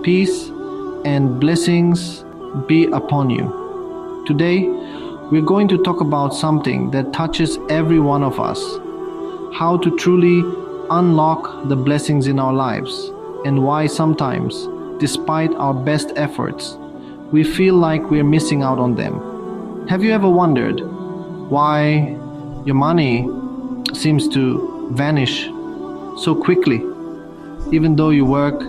peace and blessings be upon you. Today, we're going to talk about something that touches every one of us: how to truly unlock the blessings in our lives, and why sometimes, despite our best efforts, we feel like we're missing out on them. Have you ever wondered why your money seems to vanish so quickly, even though you work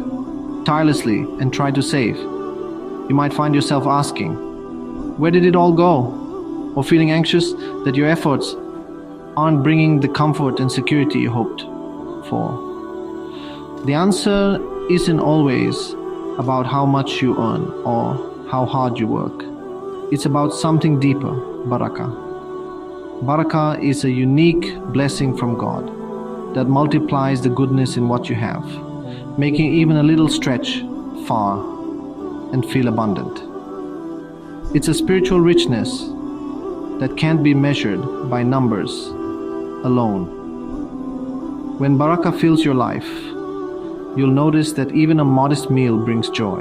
tirelessly and try to save? You might find yourself asking, where did it all go? Or feeling anxious that your efforts aren't bringing the comfort and security you hoped for. The answer isn't always about how much you earn or how hard you work. It's about something deeper: Barakah. Barakah is a unique blessing from God that multiplies the goodness in what you have, making even a little stretch far and feel abundant. It's a spiritual richness that can't be measured by numbers alone. When Barakah fills your life, you'll notice that even a modest meal brings joy,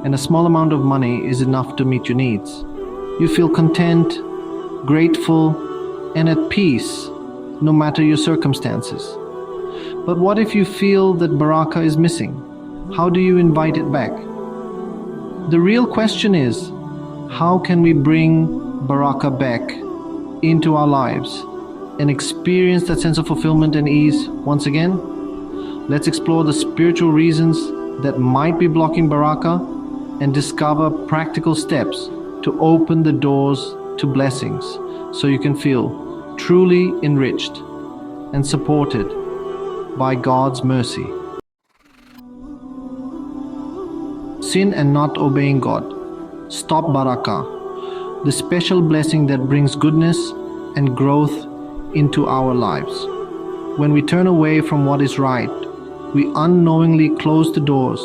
and a small amount of money is enough to meet your needs. You feel content, grateful, and at peace, no matter your circumstances. But what if you feel that Barakah is missing? How do you invite it back? The real question is, how can we bring Barakah back into our lives and experience that sense of fulfillment and ease once again? Let's explore the spiritual reasons that might be blocking Barakah and discover practical steps to open the doors to blessings so you can feel truly enriched and supported by God's mercy. Sin and not obeying God. Stop Barakah, the special blessing that brings goodness and growth into our lives. When we turn away from what is right, we unknowingly close the doors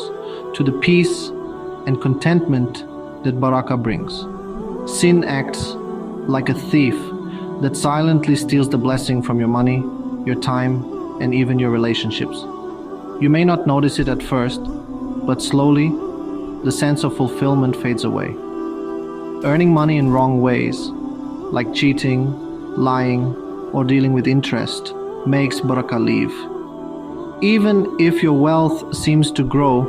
to the peace and contentment that Barakah brings. Sin acts like a thief that silently steals the blessing from your money, your time, and even your relationships. You may not notice it at first, but slowly, the sense of fulfillment fades away. Earning money in wrong ways, like cheating, lying, or dealing with interest, makes Barakah leave. Even if your wealth seems to grow,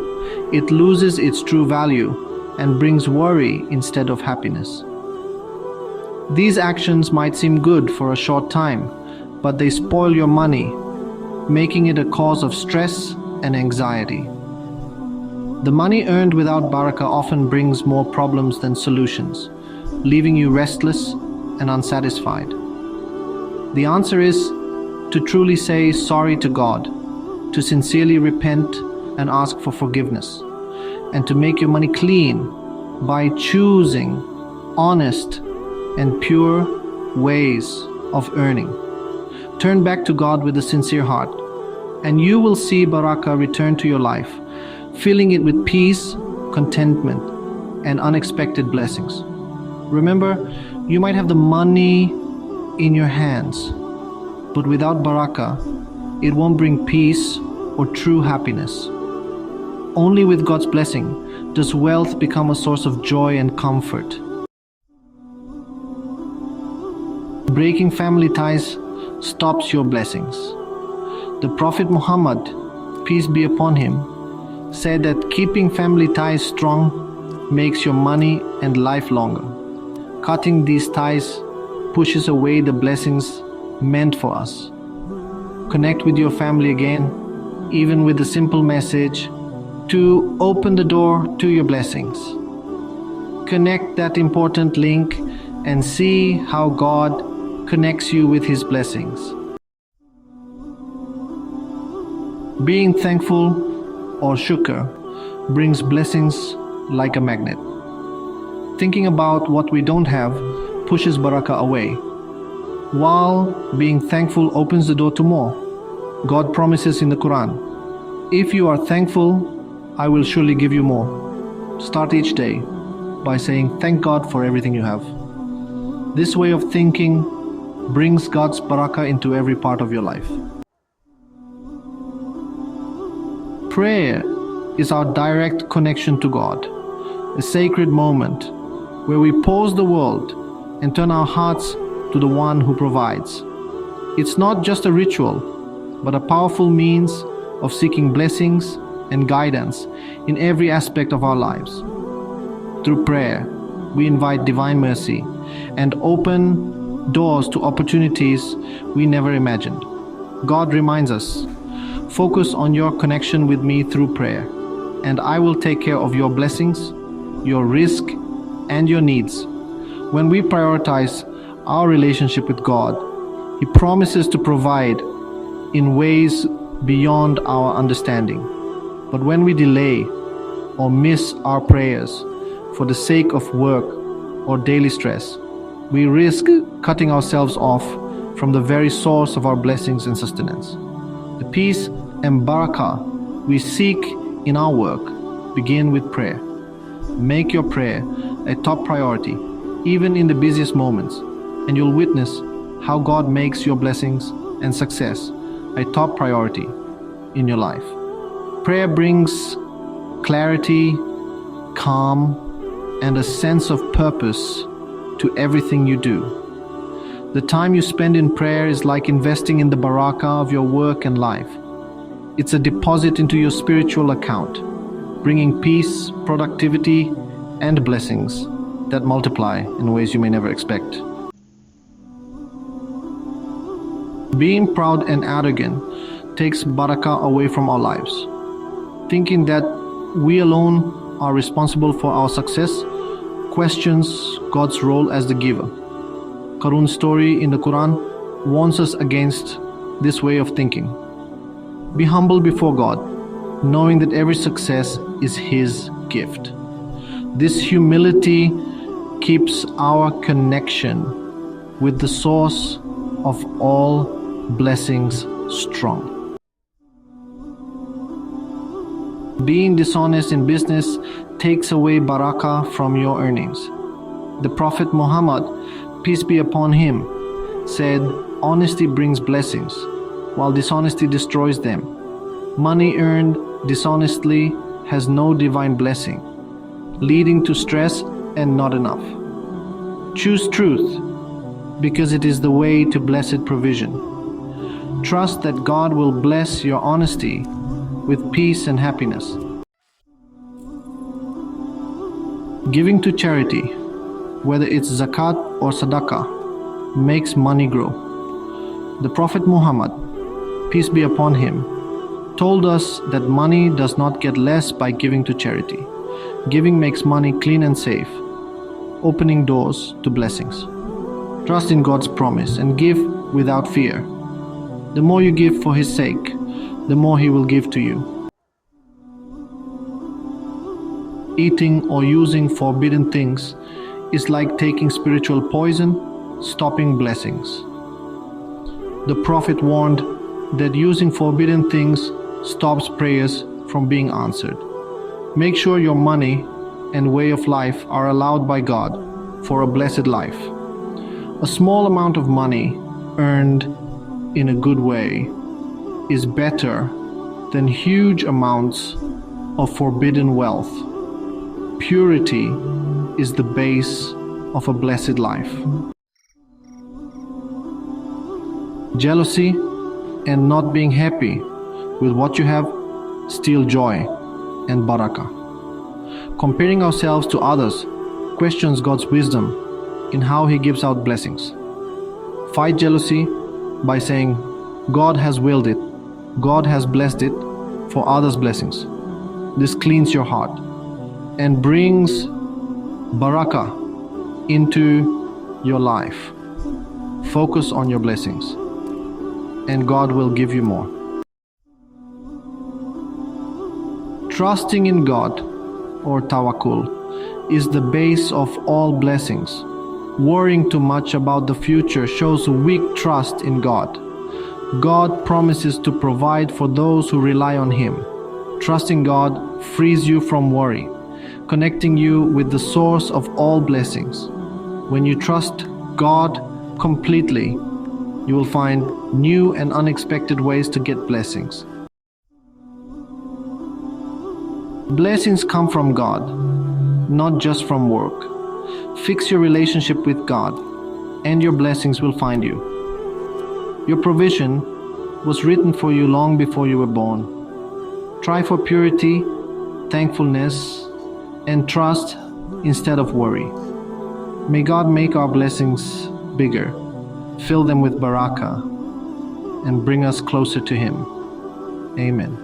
it loses its true value and brings worry instead of happiness. These actions might seem good for a short time, but they spoil your money, making it a cause of stress and anxiety. The money earned without Barakah often brings more problems than solutions, leaving you restless and unsatisfied. The answer is to truly say sorry to God, to sincerely repent and ask for forgiveness, and to make your money clean by choosing honest and pure ways of earning. Turn back to God with a sincere heart, and you will see Barakah return to your life, filling it with peace, contentment, and unexpected blessings. Remember, you might have the money in your hands, but without Barakah, it won't bring peace or true happiness. Only with God's blessing does wealth become a source of joy and comfort. Breaking family ties stops your blessings. The Prophet Muhammad, peace be upon him, said that keeping family ties strong makes your money and life longer. Cutting these ties pushes away the blessings meant for us. Connect with your family again, even with a simple message, to open the door to your blessings. Connect that important link and see how God connects you with His blessings. Being thankful or shukr brings blessings like a magnet. Thinking about what we don't have pushes Barakah away, while being thankful opens the door to more. God promises in the Quran, "If you are thankful, I will surely give you more." Start each day by saying thank God for everything you have. This way of thinking brings God's Barakah into every part of your life. Prayer is our direct connection to God, a sacred moment where we pause the world and turn our hearts to the one who provides. It's not just a ritual, but a powerful means of seeking blessings and guidance in every aspect of our lives. Through prayer, we invite divine mercy and open doors to opportunities we never imagined. God reminds us, focus on your connection with me through prayer, and I will take care of your blessings, your risk, and your needs. When we prioritize our relationship with God, He promises to provide in ways beyond our understanding. But when we delay or miss our prayers for the sake of work or daily stress, we risk cutting ourselves off from the very source of our blessings and sustenance. The peace and barakah we seek in our work begin with prayer. Make your prayer a top priority, even in the busiest moments, and you'll witness how God makes your blessings and success a top priority in your life. Prayer brings clarity, calm, and a sense of purpose to everything you do. The time you spend in prayer is like investing in the barakah of your work and life. It's a deposit into your spiritual account, bringing peace, productivity, and blessings that multiply in ways you may never expect. Being proud and arrogant takes barakah away from our lives. Thinking that we alone are responsible for our success questions God's role as the giver. Qarun's story in the Quran warns us against this way of thinking. Be humble before God, knowing that every success is His gift. This humility keeps our connection with the source of all blessings strong. Being dishonest in business takes away barakah from your earnings. The Prophet Muhammad, peace be upon him, said, "Honesty brings blessings, while dishonesty destroys them. Money earned dishonestly has no divine blessing, leading to stress and not enough. Choose truth, because it is the way to blessed provision. Trust that God will bless your honesty with peace and happiness." Giving to charity, whether it's zakat or sadaqah, makes money grow. The Prophet Muhammad, peace be upon him, told us that money does not get less by giving to charity. Giving makes money clean and safe, opening doors to blessings. Trust in God's promise and give without fear. The more you give for His sake, the more He will give to you. Eating or using forbidden things is like taking spiritual poison, stopping blessings. The Prophet warned that using forbidden things stops prayers from being answered. Make sure your money and way of life are allowed by God for a blessed life. A small amount of money earned in a good way is better than huge amounts of forbidden wealth. Purity is the base of a blessed life. Jealousy and not being happy with what you have steal joy and barakah. Comparing ourselves to others questions God's wisdom in how He gives out blessings. Fight jealousy by saying, God has willed it, God has blessed it for others' blessings. This cleans your heart and brings barakah into your life. Focus on your blessings, and God will give you more. Trusting in God, or tawakkul, is the base of all blessings. Worrying too much about the future shows weak trust in God. God promises to provide for those who rely on Him. Trusting God frees you from worry, connecting you with the source of all blessings. When you trust God completely, you will find new and unexpected ways to get blessings. Blessings come from God, not just from work. Fix your relationship with God, and your blessings will find you. Your provision was written for you long before you were born. Try for purity, thankfulness, and trust instead of worry. May God make our blessings bigger, fill them with Barakah, and bring us closer to Him. Amen.